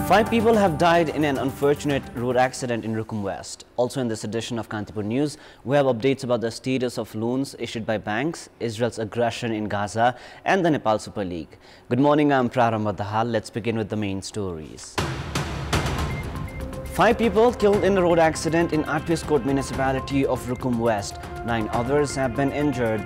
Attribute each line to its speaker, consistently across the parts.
Speaker 1: 5 people have died in an unfortunate road accident in Rukum West. Also in this edition of Kantipur News, we have updates about the status of loans issued by banks, Israel's aggression in Gaza and the Nepal Super League. Good morning, I'm Prarambha Dahal. Let's begin with the main stories. 5 people killed in a road accident in Atwiskot municipality of Rukum West. 9 others have been injured.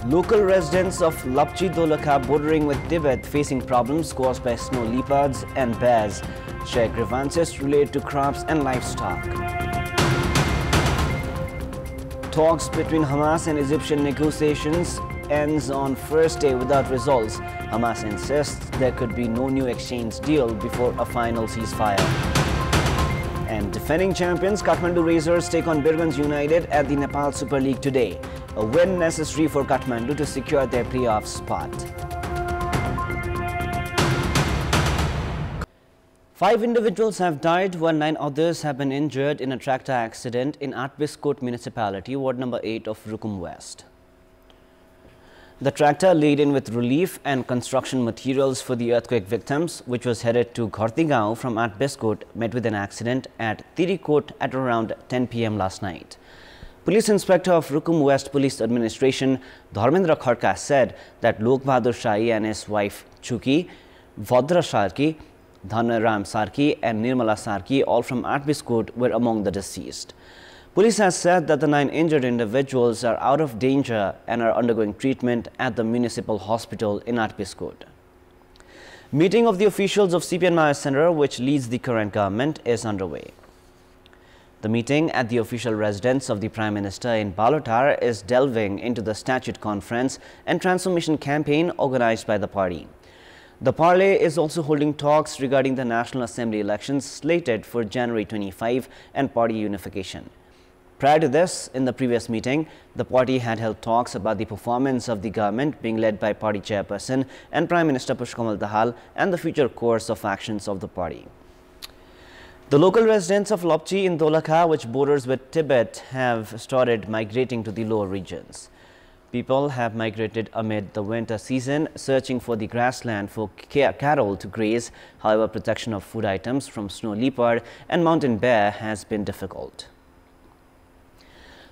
Speaker 1: Local residents of Lapchi Dolakha bordering with Tibet facing problems caused by snow leopards and bears share grievances related to crops and livestock. Talks between Hamas and Egyptian negotiations ends on first day without results. Hamas insists there could be no new exchange deal before a final ceasefire. And defending champions Kathmandu Racers take on Birgunj United at the Nepal Super League today. A win necessary for Kathmandu to secure their playoff spot. 5 individuals have died while 9 others have been injured in a tractor accident in Atwiskot municipality, ward number 8 of Rukum West. The tractor laden with relief and construction materials for the earthquake victims, which was headed to Ghortigao from Atwiskot, met with an accident at Tirikot at around 10 p.m. last night. Police Inspector of Rukum West Police Administration, Dharmendra Kharka, said that Lok Bahadur Shahi and his wife Chuki, Vadra Sarki, Dhanaram Sarki and Nirmala Sarki, all from Atwiskot, were among the deceased. Police has said that the 9 injured individuals are out of danger and are undergoing treatment at the municipal hospital in Atwiskot. Meeting of the officials of CPN UML Center, which leads the current government, is underway. The meeting at the official residence of the Prime Minister in Balotar is delving into the statute conference and transformation campaign organized by the party. The parley is also holding talks regarding the National Assembly elections slated for January 25 and party unification. Prior to this, in the previous meeting, the party had held talks about the performance of the government being led by party chairperson and Prime Minister Pushkamal Dahal and the future course of actions of the party. The local residents of Lapchi in Dolakha, which borders with Tibet, have started migrating to the lower regions. People have migrated amid the winter season, searching for the grassland for cattle to graze. However, protection of food items from snow leopard and mountain bear has been difficult.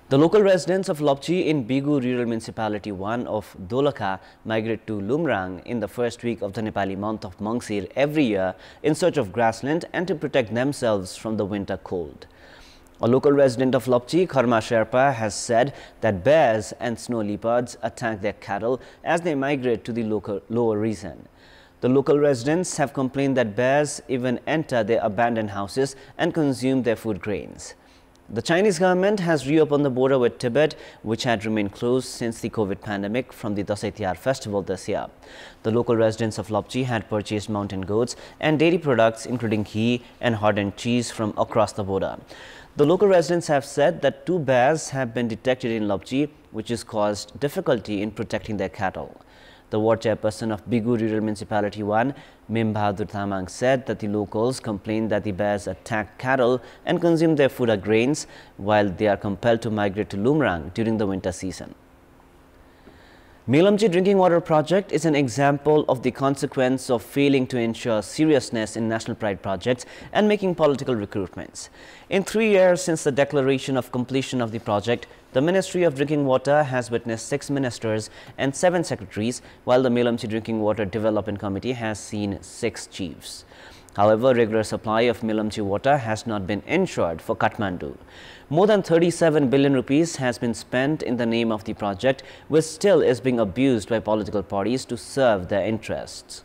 Speaker 1: The local residents of Lapchi in Bigu Rural Municipality 1 of Dolakha migrate to Lumrang in the first week of the Nepali month of Mangsir every year in search of grassland and to protect themselves from the winter cold. A local resident of Lapchi, Kharma Sherpa, has said that bears and snow leopards attack their cattle as they migrate to the lower region. The local residents have complained that bears even enter their abandoned houses and consume their food grains. The Chinese government has reopened the border with Tibet, which had remained closed since the COVID pandemic from the Dasai Tihar festival this year. The local residents of Lapchi had purchased mountain goats and dairy products including ghee and hardened cheese from across the border. The local residents have said that 2 bears have been detected in Lapchi, which has caused difficulty in protecting their cattle. The ward chairperson of Bigu Rural Municipality 1, Mim Bahadur Thamang, said that the locals complained that the bears attack cattle and consume their food or grains while they are compelled to migrate to Lumrang during the winter season. Milam drinking water project is an example of the consequence of failing to ensure seriousness in national pride projects and making political recruitments. In 3 years since the declaration of completion of the project, the Ministry of Drinking Water has witnessed 6 ministers and 7 secretaries, while the Milam Drinking Water Development Committee has seen 6 chiefs. However, regular supply of Milam water has not been ensured for Kathmandu. More than 37 billion rupees has been spent in the name of the project, which still is being abused by political parties to serve their interests.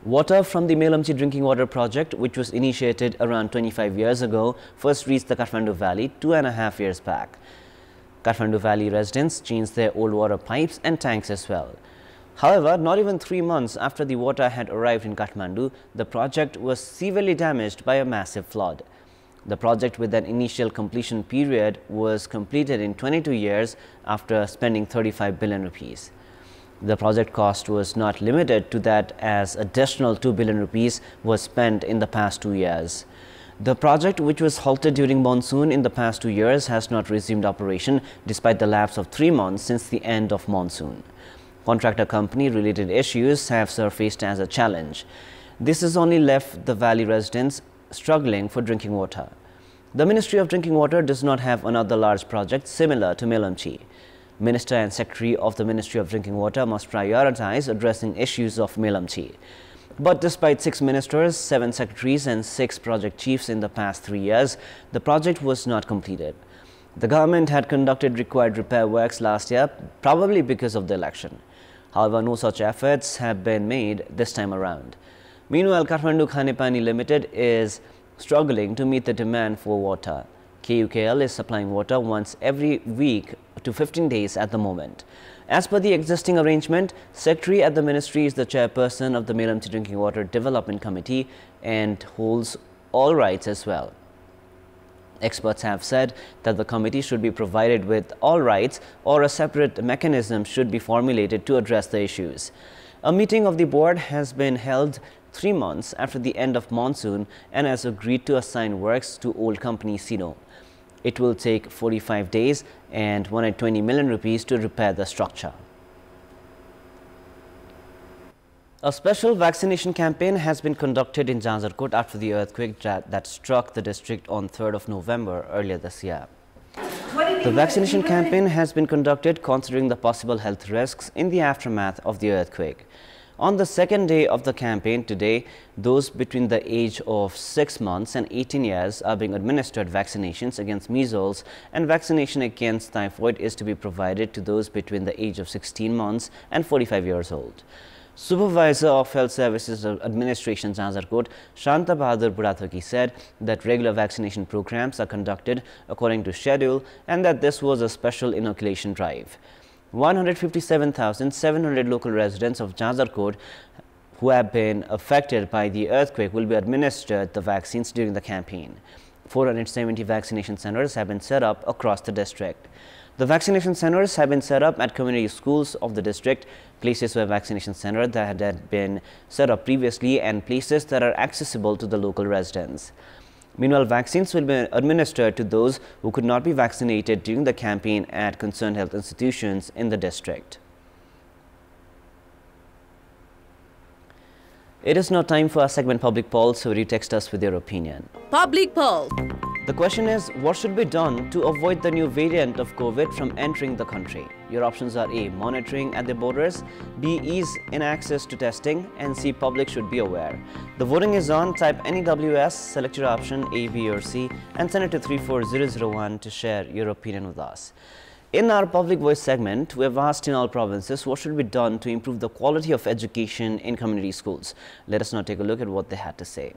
Speaker 1: Water from the Milam drinking water project, which was initiated around 25 years ago, first reached the Kathmandu Valley 2.5 years back. Kathmandu Valley residents changed their old water pipes and tanks as well. However, not even 3 months after the water had arrived in Kathmandu, the project was severely damaged by a massive flood. The project, with an initial completion period, was completed in 22 years after spending 35 billion rupees. The project cost was not limited to that, as additional 2 billion rupees was spent in the past 2 years. The project, which was halted during monsoon in the past 2 years, has not resumed operation despite the lapse of 3 months since the end of monsoon. Contractor company-related issues have surfaced as a challenge. This has only left the valley residents struggling for drinking water. The Ministry of Drinking Water does not have another large project similar to Milam. Minister and Secretary of the Ministry of Drinking Water must prioritize addressing issues of Milam. But despite 6 ministers, 7 secretaries and 6 project chiefs in the past 3 years, the project was not completed. The government had conducted required repair works last year, probably because of the election. However, no such efforts have been made this time around. Meanwhile, Kathmandu Khanepani Limited is struggling to meet the demand for water. KUKL is supplying water once every week to 15 days at the moment. As per the existing arrangement, Secretary at the Ministry is the chairperson of the Milam Drinking Water Development Committee and holds all rights as well. Experts have said that the committee should be provided with all rights or a separate mechanism should be formulated to address the issues. A meeting of the board has been held 3 months after the end of monsoon and has agreed to assign works to old company Sino. It will take 45 days and 120 million rupees to repair the structure. A special vaccination campaign has been conducted in Janjarkot after the earthquake that struck the district on 3rd of November earlier this year. The vaccination campaign has been conducted considering the possible health risks in the aftermath of the earthquake. On the second day of the campaign today, those between the age of 6 months and 18 years are being administered vaccinations against measles, and vaccination against typhoid is to be provided to those between the age of 16 months and 45 years old. Supervisor of Health Services Administration Janjarkot, Shanta Bahadur Burathaki, said that regular vaccination programs are conducted according to schedule and that this was a special inoculation drive. 157,700 local residents of Janjarkot who have been affected by the earthquake will be administered the vaccines during the campaign. 470 vaccination centers have been set up across the district. The vaccination centers have been set up at community schools of the district, places where vaccination centers that had been set up previously and places that are accessible to the local residents. Meanwhile, vaccines will be administered to those who could not be vaccinated during the campaign at concerned health institutions in the district. It is now time for our segment Public Poll, so you text us with your opinion.
Speaker 2: Public Poll.
Speaker 1: The question is, what should be done to avoid the new variant of COVID from entering the country? Your options are A. Monitoring at the borders, B. Ease in access to testing, and C. Public should be aware. The voting is on. Type any WS, select your option A, B or C and send it to 34001 to share your opinion with us. In our Public Voice segment, we have asked in all provinces what should be done to improve the quality of education in community schools. Let us now take a look at what they had to say.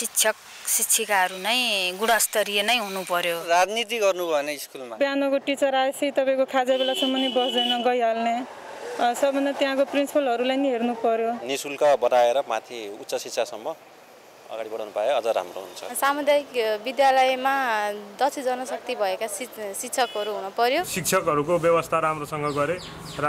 Speaker 3: शिक्षक शिक्षिकाहरू नै गुणस्तरीय नै हुनु पर्यो
Speaker 4: राजनीति गर्नु भने स्कुलमा
Speaker 5: बिहानको टिचर आएपछि तपाईको खाजा बेलासम्म नि बस्दैन गइहाल्ने सबभन्दा त्यहाँको प्रिन्सिपलहरूलाई नि हेर्नु पर्यो
Speaker 6: निशुल्क बताएर माथि उच्च शिक्षासम्म अगाडि बढाउन पाए अझ राम्रो हुन्छ
Speaker 7: सामुदायिक विद्यालयमा दक्ष जनशक्ति भएका शिक्षकहरू हुन पर्यो
Speaker 8: शिक्षकहरूको व्यवस्था राम्रोसँग गरे र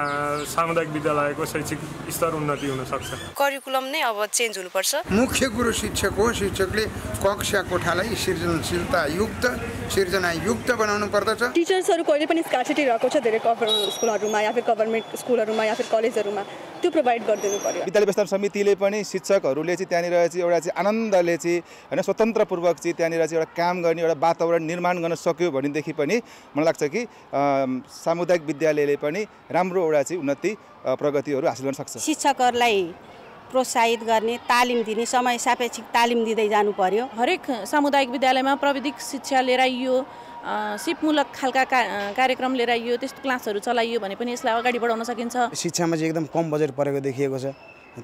Speaker 8: सामुदायिक विद्यालयको शैक्षिक स्तर उन्नति हुन सक्छ
Speaker 3: करिकुलम नै अब चेन्ज हुनुपर्छ
Speaker 9: मुख्य गुरु शिक्षक हो शिक्षकले कक्षा कोठालाई सृजनशीलता युक्त बनाउनु पर्दछ
Speaker 5: टिचर्सहरु कहिले पनि स्कार्सिटी रहेको छ धेरै स्कुलहरुमा या फिर गभर्नमेन्ट स्कुलहरुमा या फिर कलेजहरुमा त्यो प्रोवाइड गर्दिनु पर्यो
Speaker 10: विद्यालय व्यवस्थापन समितिले पनि शिक्षकहरूले चाहिँ त्यहाँनिर चाहिँ एउटा चाहिँ आनन्दले चाहिँ हैन स्वतन्त्रपूर्वक चाहिँ त्यहाँनिर चाहिँ एउटा काम गर्ने एउटा वातावरण निर्माण गर्न सक्यो भनेदेखि पनि मलाई लाग्छ कि सामुदायिक विद्यालयले पनि राम्रो एउटा चाहिँ उन्नति प्रगतिहरू हासिल गर्न सक्छ
Speaker 11: शिक्षकहरूलाई प्रोत्साहित गर्ने तालिम दिने समय सापेक्षिक तालिम दिँदै जानु पर्यो
Speaker 2: हरेक सामुदायिक विद्यालयमा प्रविधिक शिक्षा लिएर आइयो सिपमूलक खालका कार्यक्रम लिएर आइयो त्यस्तो क्लासहरू चलाइयो भने पनि यसलाई अगाडि बढाउन सकिन्छ
Speaker 12: शिक्षामा चाहिँ एकदम कम बजेट परेको देखिएको छ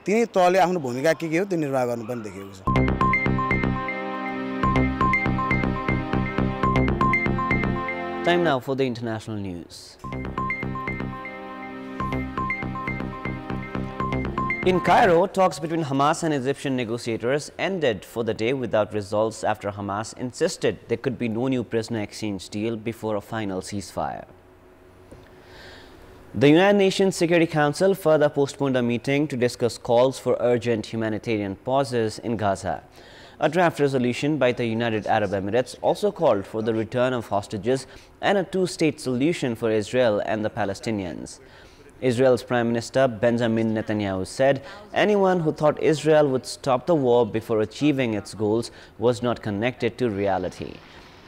Speaker 12: तिनै तहले आफ्नो भूमिका के हो त्यो निर्वाह गर्नु पनि देखिएको छ
Speaker 1: Time now for the international news. In Cairo, talks between Hamas and Egyptian negotiators ended for the day without results after Hamas insisted there could be no new prisoner exchange deal before a final ceasefire. The United Nations Security Council further postponed a meeting to discuss calls for urgent humanitarian pauses in Gaza. A draft resolution by the United Arab Emirates also called for the return of hostages and a two-state solution for Israel and the Palestinians. Israel's Prime Minister Benjamin Netanyahu said anyone who thought Israel would stop the war before achieving its goals was not connected to reality.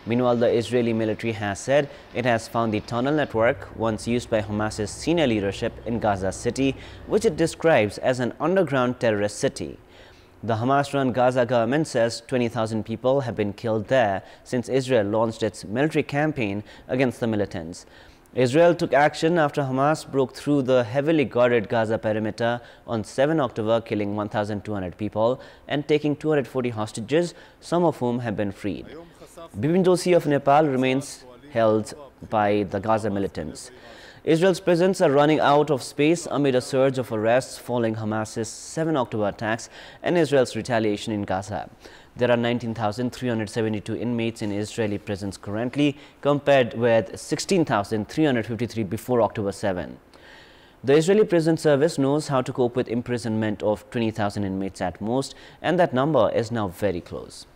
Speaker 1: Meanwhile, the Israeli military has said it has found the tunnel network once used by Hamas's senior leadership in Gaza City, which it describes as an underground terrorist city. The Hamas-run Gaza government says 20,000 people have been killed there since Israel launched its military campaign against the militants. Israel took action after Hamas broke through the heavily guarded Gaza perimeter on 7 October, killing 1,200 people and taking 240 hostages, some of whom have been freed. Bipin Joshi of Nepal remains held by the Gaza militants. Israel's prisons are running out of space amid a surge of arrests following Hamas's 7 October attacks and Israel's retaliation in Gaza. There are 19,372 inmates in Israeli prisons currently, compared with 16,353 before October 7. The Israeli prison service knows how to cope with imprisonment of 20,000 inmates at most, and that number is now very close.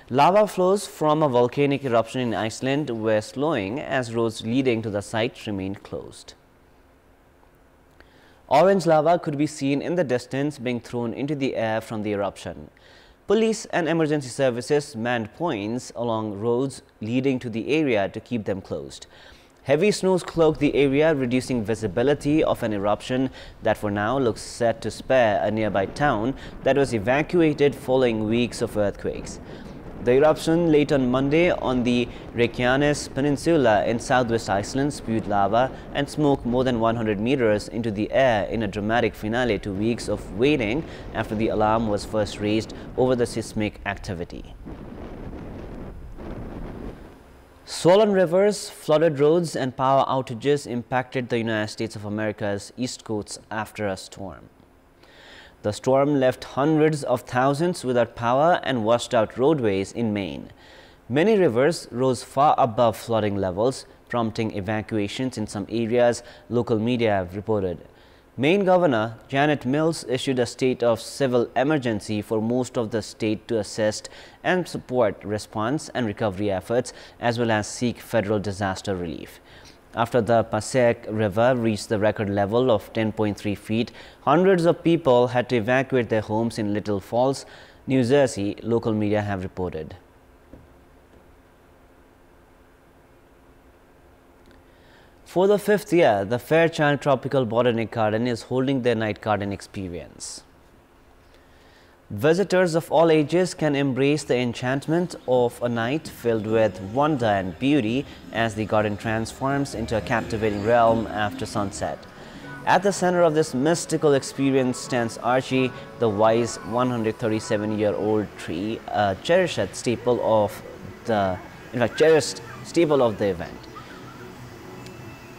Speaker 1: Lava flows from a volcanic eruption in Iceland were slowing as roads leading to the site remained closed. Orange lava could be seen in the distance being thrown into the air from the eruption. Police and emergency services manned points along roads leading to the area to keep them closed. Heavy snows cloaked the area, reducing visibility of an eruption that for now looks set to spare a nearby town that was evacuated following weeks of earthquakes. The eruption late on Monday on the Reykjanes Peninsula in southwest Iceland spewed lava and smoke more than 100 meters into the air in a dramatic finale to weeks of waiting after the alarm was first raised over the seismic activity. Swollen rivers, flooded roads and power outages impacted the United States of America's East Coast after a storm. The storm left hundreds of thousands without power and washed out roadways in Maine. Many rivers rose far above flooding levels, prompting evacuations in some areas, local media have reported. Maine Governor Janet Mills issued a state of civil emergency for most of the state to assist and support response and recovery efforts, as well as seek federal disaster relief. After the Passaic River reached the record level of 10.3 feet, hundreds of people had to evacuate their homes in Little Falls, New Jersey, local media have reported. For the 5th year, the Fairchild Tropical Botanic Garden is holding their night garden experience. Visitors of all ages can embrace the enchantment of a night filled with wonder and beauty as the garden transforms into a captivating realm after sunset. At the center of this mystical experience stands Archie, the wise 137-year-old tree, a cherished staple of the event.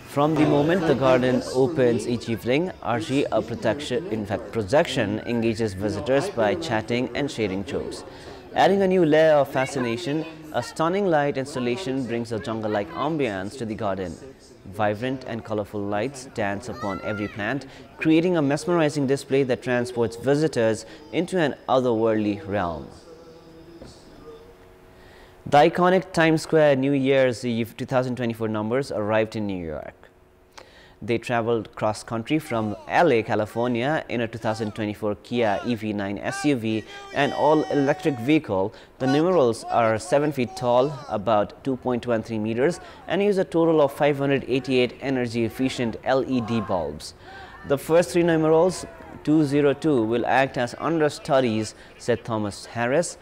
Speaker 1: From the moment the garden opens each evening, Archie, a projection, engages visitors by chatting and sharing jokes. Adding a new layer of fascination, a stunning light installation brings a jungle-like ambience to the garden. Vibrant and colorful lights dance upon every plant, creating a mesmerizing display that transports visitors into an otherworldly realm. The iconic Times Square New Year's Eve 2024 numbers arrived in New York. They traveled cross-country from LA, California in a 2024 Kia EV9 SUV, an all-electric vehicle. The numerals are 7 feet tall, about 2.13 meters, and use a total of 588 energy-efficient LED bulbs. The first 3 numerals, 202, will act as understudies, said Thomas Harris,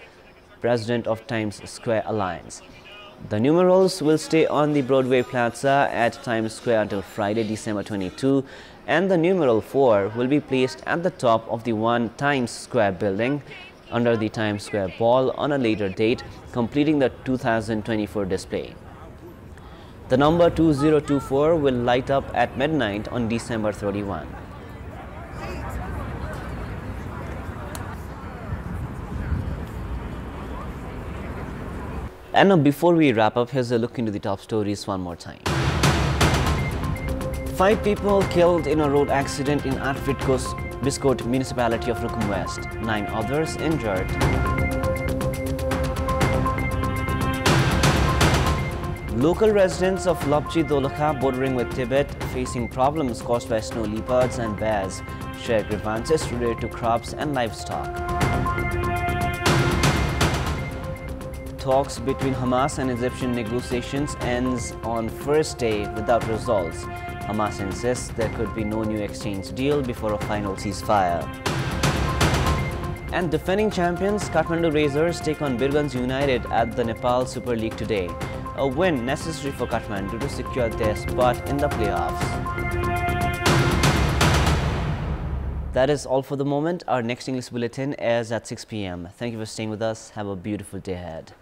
Speaker 1: president of Times Square Alliance. The numerals will stay on the Broadway Plaza at Times Square until Friday, December 22, and the numeral 4 will be placed at the top of the One Times Square building under the Times Square Ball on a later date, completing the 2024 display. The number 2024 will light up at midnight on December 31. And now, before we wrap up, here's a look into the top stories one more time. 5 people killed in a road accident in Atbiscoat municipality of Rukum West. 9 others injured. Local residents of Lopchi Dolakha, bordering with Tibet, facing problems caused by snow leopards and bears, share grievances related to crops and livestock. Talks between Hamas and Egyptian negotiations ends on first day without results. Hamas insists there could be no new exchange deal before a final ceasefire. And defending champions Kathmandu Razors take on Birganj United at the Nepal Super League today. A win necessary for Kathmandu to secure their spot in the playoffs. That is all for the moment. Our next English bulletin airs at 6 p.m. Thank you for staying with us. Have a beautiful day ahead.